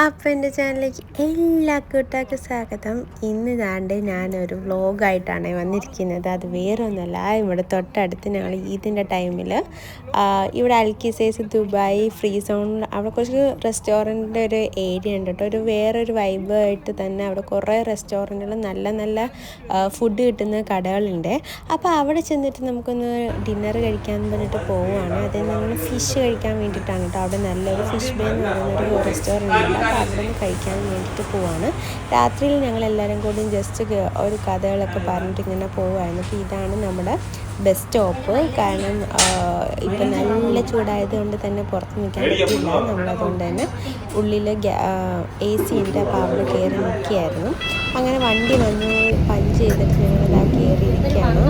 അപ്പോൾ എൻ്റെ ചാനലിലേക്ക് എല്ലാ കൂട്ടുകാർക്കും സ്വാഗതം. ഇന്ന് ദാണ്ട് ഞാനൊരു വ്ലോഗായിട്ടാണ് വന്നിരിക്കുന്നത്. അത് വേറെ ഒന്നുമല്ല, ഇവിടെ തൊട്ടടുത്ത് ഞങ്ങൾ ഈദിൻ്റെ ടൈമിൽ ഇവിടെ അൽക്കിസൈസ് ദുബായ് ഫ്രീ സോൺ അവിടെ കുറച്ച് റെസ്റ്റോറൻറ്റിൻ്റെ ഒരു ഏരിയ ഉണ്ട് കേട്ടോ. ഒരു വേറൊരു വൈബായിട്ട് തന്നെ അവിടെ കുറേ റെസ്റ്റോറൻറ്റുകൾ നല്ല നല്ല ഫുഡ് കിട്ടുന്ന കടകളുണ്ട്. അപ്പോൾ അവിടെ ചെന്നിട്ട് നമുക്കൊന്ന് ഡിന്നർ കഴിക്കാൻ പറഞ്ഞിട്ട് പോവുകയാണ്. അതായത് നമ്മൾ ഫിഷ് കഴിക്കാൻ വേണ്ടിയിട്ടാണ് കേട്ടോ. അവിടെ നല്ലൊരു ഫിഷ് ബേ എന്ന് പറയുന്നൊരു റെസ്റ്റോറൻറ്റ് ഉണ്ട്. അപ്പോൾ അവിടെ നിന്ന് കഴിക്കാൻ വേണ്ടിയിട്ട് പോവാണ്. രാത്രിയിൽ ഞങ്ങളെല്ലാവരും കൂടി ജസ്റ്റ് ഒരു കഥകളൊക്കെ പറഞ്ഞിട്ട് ഇങ്ങനെ പോവുമായിരുന്നു. അപ്പോൾ ഇതാണ് നമ്മുടെ ബസ് സ്റ്റോപ്പ്. കാരണം ഇപ്പം നല്ല ചൂടായതുകൊണ്ട് തന്നെ പുറത്ത് നിൽക്കാൻ പറ്റില്ല. നമ്മളതുകൊണ്ട് തന്നെ ഉള്ളിൽ AC ഉണ്ട്. അപ്പോൾ അവിടെ കയറി നിൽക്കുകയായിരുന്നു. അങ്ങനെ വണ്ടി വന്നു പഞ്ച് ചെയ്തിട്ട് ഞങ്ങളിതാ കയറിയിരിക്കുകയാണ്.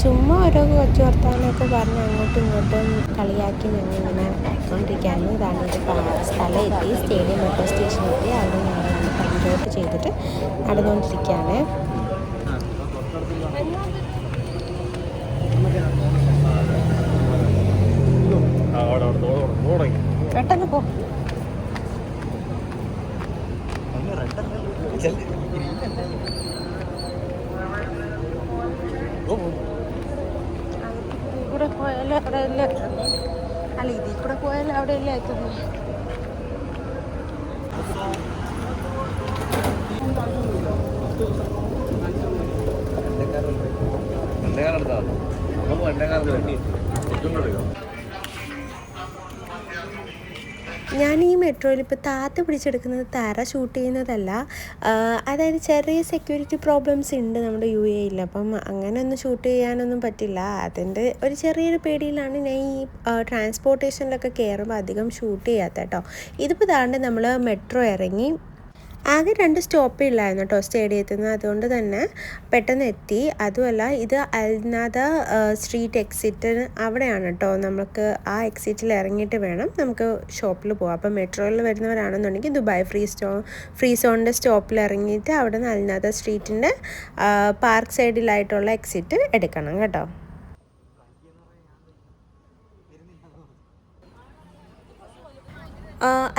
ചുമ്മാ ഓരോ കൊച്ചു വർത്താനമൊക്കെ പറഞ്ഞ് അങ്ങോട്ടും ഇങ്ങോട്ടും കളിയാക്കി ഞങ്ങളിങ്ങനെ പോയിക്കൊണ്ടിരിക്കുകയാണ്. ഇതാണ് ഒരു സ്ഥലം എത്തി, സ്റ്റേഡിയം മെട്രോ സ്റ്റേഷൻ എത്തി. അവിടെ ഞങ്ങൾ പഞ്ചോട്ട് ചെയ്തിട്ട് നടന്നുകൊണ്ടിരിക്കുകയാണ്. പെട്ടെന്ന് പോ. കൂടെ പോയാലും അവിടെ അല്ല, അല്ല ഇതിൽ കൂടെ പോയാലും അവിടെ അല്ലേ എത്തുന്നു. ഞാൻ ഈ മെട്രോയിൽ ഇപ്പോൾ താത്ത പിടിച്ചെടുക്കുന്നത് തറ ഷൂട്ട് ചെയ്യുന്നതല്ല. അതായത് ചെറിയ സെക്യൂരിറ്റി പ്രോബ്ലംസ് ഉണ്ട് നമ്മുടെ UAE. അപ്പം അങ്ങനെ ഒന്നും ഷൂട്ട് ചെയ്യാനൊന്നും പറ്റില്ല. അതിൻ്റെ ഒരു ചെറിയൊരു പേടിയിലാണ് ഞാൻ ഈ ട്രാൻസ്പോർട്ടേഷനിലൊക്കെ കയറുമ്പോൾ അധികം ഷൂട്ട് ചെയ്യാത്ത കേട്ടോ. ഇതിപ്പോൾ താണ്ട് നമ്മൾ മെട്രോ ഇറങ്ങി ആകെ 2 സ്റ്റോപ്പേ ഇല്ലായിരുന്നു കേട്ടോ സ്റ്റേഡിയത്തിൽ നിന്ന്. അതുകൊണ്ട് തന്നെ പെട്ടെന്ന് എത്തി. അതുമല്ല ഇത് അൽനാദ സ്ട്രീറ്റ് എക്സിറ്റ് അവിടെയാണ് കേട്ടോ. നമുക്ക് ആ എക്സിറ്റിൽ ഇറങ്ങിയിട്ട് വേണം നമുക്ക് ഷോപ്പിൽ പോകാം. അപ്പോൾ മെട്രോയിൽ വരുന്നവരാണെന്നുണ്ടെങ്കിൽ ദുബായ് ഫ്രീ സോണിൻ്റെ സ്റ്റോപ്പിൽ ഇറങ്ങിയിട്ട് അവിടെ നിന്ന് അൽനാദ സ്ട്രീറ്റിൻ്റെ പാർക്ക് സൈഡിലായിട്ടുള്ള എക്സിറ്റ് എടുക്കണം കേട്ടോ.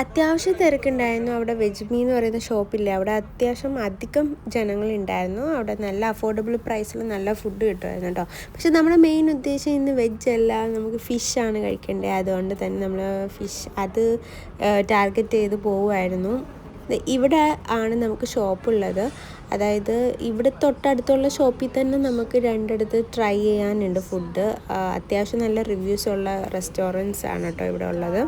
അത്യാവശ്യം തിരക്കുണ്ടായിരുന്നു. അവിടെ വെജ്മി എന്ന് പറയുന്ന ഷോപ്പില്ലേ, അവിടെ അത്യാവശ്യം അധികം ജനങ്ങളുണ്ടായിരുന്നു. അവിടെ നല്ല അഫോർഡബിൾ പ്രൈസിൽ നല്ല ഫുഡ് കിട്ടുമായിരുന്നു കേട്ടോ. പക്ഷെ നമ്മുടെ മെയിൻ ഉദ്ദേശം ഇന്ന് വെജ് അല്ല, നമുക്ക് ഫിഷാണ് കഴിക്കേണ്ടത്. അതുകൊണ്ട് തന്നെ നമ്മൾ ഫിഷ് അത് ടാർഗറ്റ് ചെയ്ത് പോവുമായിരുന്നു. ഇവിടെ ആണ് നമുക്ക് ഷോപ്പുള്ളത്. അതായത് ഇവിടെ തൊട്ടടുത്തുള്ള ഷോപ്പിൽ തന്നെ നമുക്ക് 2 ഇടത്ത് ട്രൈ ചെയ്യാനുണ്ട് ഫുഡ്. അത്യാവശ്യം നല്ല റിവ്യൂസ് ഉള്ള റെസ്റ്റോറൻറ്റ്സ് ആണ് കേട്ടോ ഇവിടെ ഉള്ളത്.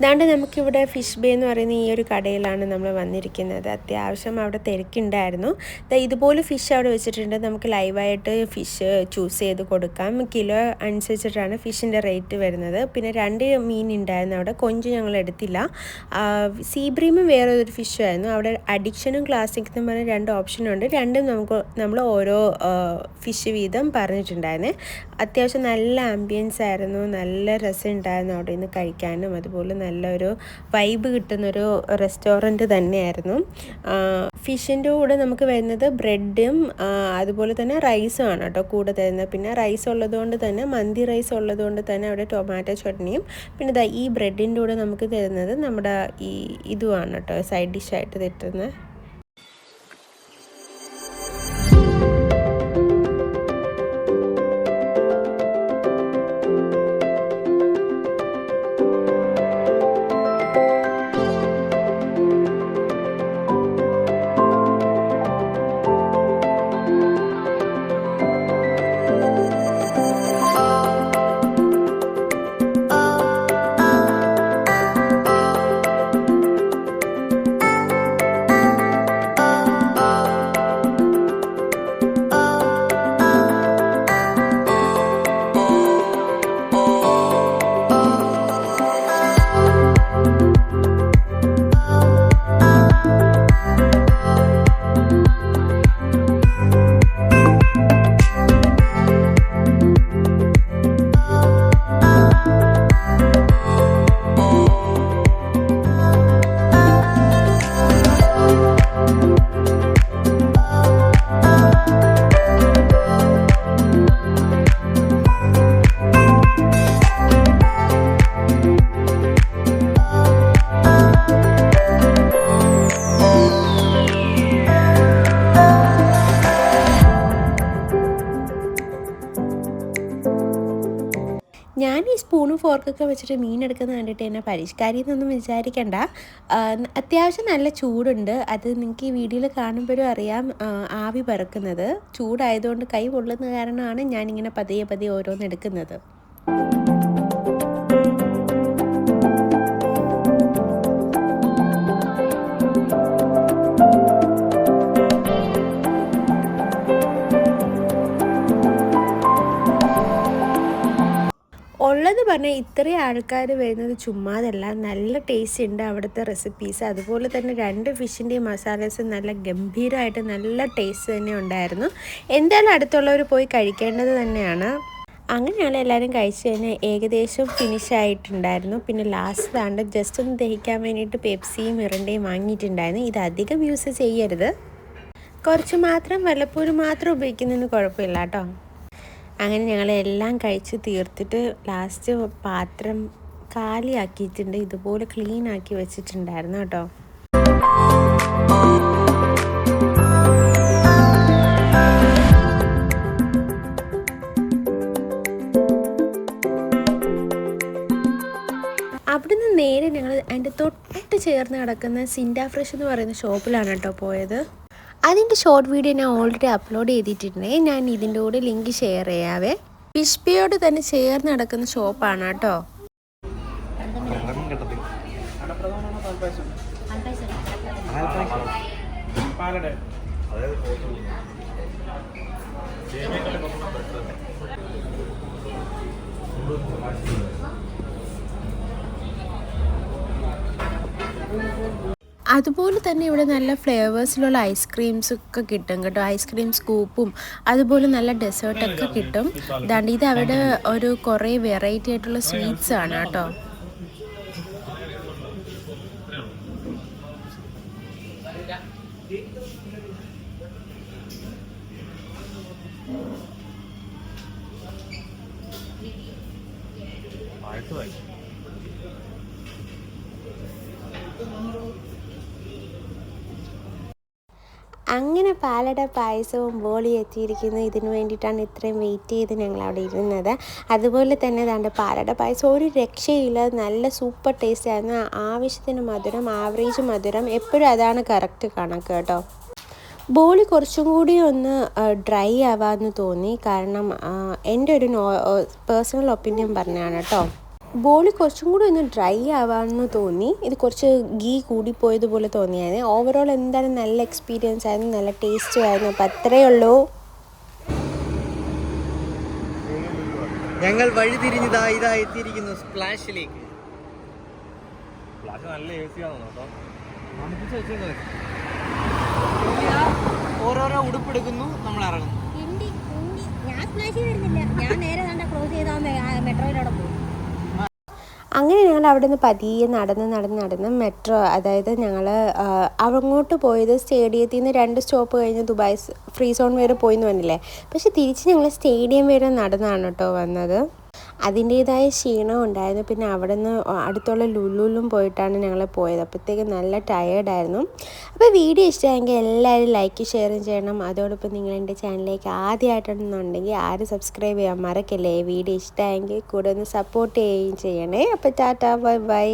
അതാണ്ട് നമുക്കിവിടെ ഫിഷ് ബേ എന്ന് പറയുന്ന ഈ ഒരു കടയിലാണ് നമ്മൾ വന്നിരിക്കുന്നത്. അത്യാവശ്യം അവിടെ തിരക്കുണ്ടായിരുന്നു. ഇതുപോലെ ഫിഷ് അവിടെ വെച്ചിട്ടുണ്ട്. നമുക്ക് ലൈവായിട്ട് ഫിഷ് ചൂസ് ചെയ്ത് കൊടുക്കാം. കിലോ അനുസരിച്ചിട്ടാണ് ഫിഷിൻ്റെ റേറ്റ് വരുന്നത്. പിന്നെ 2 മീൻ ഉണ്ടായിരുന്നു അവിടെ. കൊഞ്ച് ഞങ്ങൾ എടുത്തില്ല. സീബ്രീമും വേറെ ഒരു ഫിഷും ആയിരുന്നു. അവിടെ അഡിക്ഷനും ക്ലാസിക് എന്ന് പറഞ്ഞ 2 ഓപ്ഷനുണ്ട്. രണ്ടും നമ്മൾ ഓരോ ഫിഷ് വീതം പറഞ്ഞിട്ടുണ്ടായിരുന്നേ. അത്യാവശ്യം നല്ല ആംബിയൻസ് ആയിരുന്നു, നല്ല രസമുണ്ടായിരുന്നു അവിടെ നിന്ന് കഴിക്കാനും. അതുപോലെ നല്ലൊരു വൈബ് കിട്ടുന്നൊരു റെസ്റ്റോറൻറ്റ് തന്നെയായിരുന്നു. ഫിഷിൻ്റെ കൂടെ നമുക്ക് വരുന്നത് ബ്രെഡും അതുപോലെ തന്നെ റൈസും ആണ് കേട്ടോ കൂടെ തരുന്നത്. പിന്നെ റൈസ് ഉള്ളതുകൊണ്ട് തന്നെ മന്തി റൈസ് ഉള്ളതുകൊണ്ട് തന്നെ അവിടെ ടൊമാറ്റോ ചട്നിയും പിന്നെ ഈ ബ്രെഡിൻ്റെ കൂടെ നമുക്ക് തരുന്നത് നമ്മുടെ ഈ ഇതുമാണ് കേട്ടോ സൈഡ് ഡിഷായിട്ട് തരുന്നത്. സ്പൂണും ഫോർക്കൊക്കെ വെച്ചിട്ട് മീൻ എടുക്കുന്നത് കണ്ടിട്ട് എന്നെ പരിഷ്കാരി എന്നൊന്നും വിചാരിക്കണ്ട. അത്യാവശ്യം നല്ല ചൂടുണ്ട്. അത് നിങ്ങൾക്ക് ഈ വീഡിയോയിൽ കാണുമ്പോഴും അറിയാം ആവി പറക്കുന്നത്. ചൂടായതുകൊണ്ട് കൈ പൊള്ളുന്ന കാരണമാണ് ഞാനിങ്ങനെ പതിയെ പതിയെ ഓരോന്ന് എടുക്കുന്നത്. ഉള്ളത് പറഞ്ഞാൽ ഇത്രയും ആൾക്കാർ വരുന്നത് ചുമ്മാതല്ല, നല്ല ടേസ്റ്റ് ഉണ്ട് അവിടുത്തെ റെസിപ്പീസ്. അതുപോലെ തന്നെ 2 ഫിഷിൻ്റെയും മസാലസ് നല്ല ഗംഭീരമായിട്ട് നല്ല ടേസ്റ്റ് തന്നെ ഉണ്ടായിരുന്നു. എന്തായാലും അടുത്തുള്ളവർ പോയി കഴിക്കേണ്ടത് തന്നെയാണ്. അങ്ങനെയാണ് എല്ലാവരും കഴിച്ച് കഴിഞ്ഞാൽ ഏകദേശം ഫിനിഷ് ആയിട്ടുണ്ടായിരുന്നു. പിന്നെ ലാസ്റ്റ് താണ്ട് ജസ്റ്റ് ഒന്ന് ദഹിക്കാൻ വേണ്ടിയിട്ട് പെപ്സിയും മിറിൻ്റെയും വാങ്ങിയിട്ടുണ്ടായിരുന്നു. ഇത് അധികം യൂസ് ചെയ്യരുത്, കുറച്ച് മാത്രം വല്ലപ്പോഴും മാത്രം ഉപയോഗിക്കുന്നതിന് കുഴപ്പമില്ല കേട്ടോ. അങ്ങനെ ഞങ്ങളെല്ലാം കഴിച്ച് തീർത്തിട്ട് ലാസ്റ്റ് പാത്രം കാലിയാക്കിയിട്ടുണ്ട്. ഇതുപോലെ ക്ലീൻ ആക്കി വെച്ചിട്ടുണ്ടായിരുന്നു കേട്ടോ. അവിടുന്ന് നേരെ ഞങ്ങൾ അതിൻ്റെ തൊട്ട് ചേർന്ന് കിടക്കുന്ന സിൻഡ ഫ്രഷ് എന്ന് പറയുന്ന ഷോപ്പിലാണ് കേട്ടോ പോയത്. അതിൻ്റെ ഷോർട്ട് വീഡിയോ ഞാൻ ഓൾറെഡി അപ്ലോഡ് ചെയ്തിട്ടുണ്ട്. ഞാൻ ഇതിൻ്റെ കൂടെ ലിങ്ക് ഷെയർ ചെയ്യാവേ. ഫിഷ് പിയോട് തന്നെ ചേർന്ന് നടക്കുന്ന ഷോപ്പാണ് കേട്ടോ. അതുപോലെ തന്നെ ഇവിടെ നല്ല ഫ്ലേവേഴ്സിലുള്ള ഐസ്ക്രീംസൊക്കെ കിട്ടും കേട്ടോ. ഐസ്ക്രീം സ്കൂപ്പും അതുപോലെ നല്ല ഡെസേർട്ടൊക്കെ കിട്ടും. ദാണ്ട് ഇത് അവിടെ ഒരു കുറേ വെറൈറ്റി ആയിട്ടുള്ള സ്വീറ്റ്സ് ആണ് കേട്ടോ. അങ്ങനെ പാലട പായസവും ബോളി എത്തിയിരിക്കുന്നു. ഇതിന് വേണ്ടിയിട്ടാണ് ഇത്രയും വെയിറ്റ് ചെയ്ത് ഞങ്ങൾ അവിടെ ഇരുന്നത്. അതുപോലെ തന്നെ ദാണ്ട് പാലട പായസം ഒരു രക്ഷയില്ല, നല്ല സൂപ്പർ ടേസ്റ്റ് ആയിരുന്നു. ആവശ്യത്തിന് മധുരം, ആവറേജ് മധുരം, എപ്പോഴും അതാണ് കറക്റ്റ് കണക്ക് കേട്ടോ. ബോളി കുറച്ചും കൂടി ഒന്ന് ഡ്രൈ ആവാമെന്ന് തോന്നി, കാരണം എൻ്റെ ഒരു പേഴ്സണൽ ഒപ്പീനിയൻ പറഞ്ഞതാണ് കേട്ടോ. ബോളി കുറച്ചും കൂടി ഒന്ന് ഡ്രൈ ആവാമെന്ന് തോന്നി. ഇത് കുറച്ച് ഗീ കൂടിപ്പോയതുപോലെ തോന്നിയായിരുന്നു. ഓവറോൾ എന്തായാലും നല്ല എക്സ്പീരിയൻസ് ആയിരുന്നു, നല്ല ടേസ്റ്റും ആയിരുന്നു. അപ്പം അത്രയേ ഉള്ളൂ. ഞങ്ങൾ വഴി തിരിഞ്ഞതാ ഇതാ എത്തിയിരിക്കുന്നു സ്പ്ലാഷിലേക്ക്. ഓരോരോ ഉടുപ്പെടുക്കുന്നു, നമ്മൾ ഇറങ്ങുന്നു. അങ്ങനെ ഞങ്ങൾ അവിടെ നിന്ന് പതിയെ നടന്ന് മെട്രോ, അതായത് ഞങ്ങൾ അങ്ങോട്ട് പോയത് സ്റ്റേഡിയത്തിൽ നിന്ന് 2 സ്റ്റോപ്പ് കഴിഞ്ഞ് ദുബായ് ഫ്രീ സോൺ വരെ പോയി എന്ന് പറഞ്ഞില്ലേ. പക്ഷെ തിരിച്ച് ഞങ്ങൾ സ്റ്റേഡിയം വരെ നടന്നാണ് കേട്ടോ വന്നത്. അതിൻ്റേതായ ക്ഷീണം ഉണ്ടായിരുന്നു. പിന്നെ അവിടെ നിന്ന് അടുത്തുള്ള ലുലുലും പോയിട്ടാണ് ഞങ്ങൾ പോയത്. അപ്പോഴത്തേക്കും നല്ല ടയേർഡായിരുന്നു. അപ്പോൾ വീഡിയോ ഇഷ്ടമായെങ്കിൽ എല്ലാവരും ലൈക്ക് ഷെയറും ചെയ്യണം. അതോടൊപ്പം നിങ്ങൾ എൻ്റെ ചാനലിലേക്ക് ആദ്യമായിട്ടുണ്ടെന്നുണ്ടെങ്കിൽ ആരും സബ്സ്ക്രൈബ് ചെയ്യാൻ മറക്കല്ലേ. വീഡിയോ ഇഷ്ടമായെങ്കിൽ കൂടെ ഒന്ന് സപ്പോർട്ട് ചെയ്യുകയും ചെയ്യണേ. അപ്പോൾ ടാറ്റാ, ബൈ ബൈ.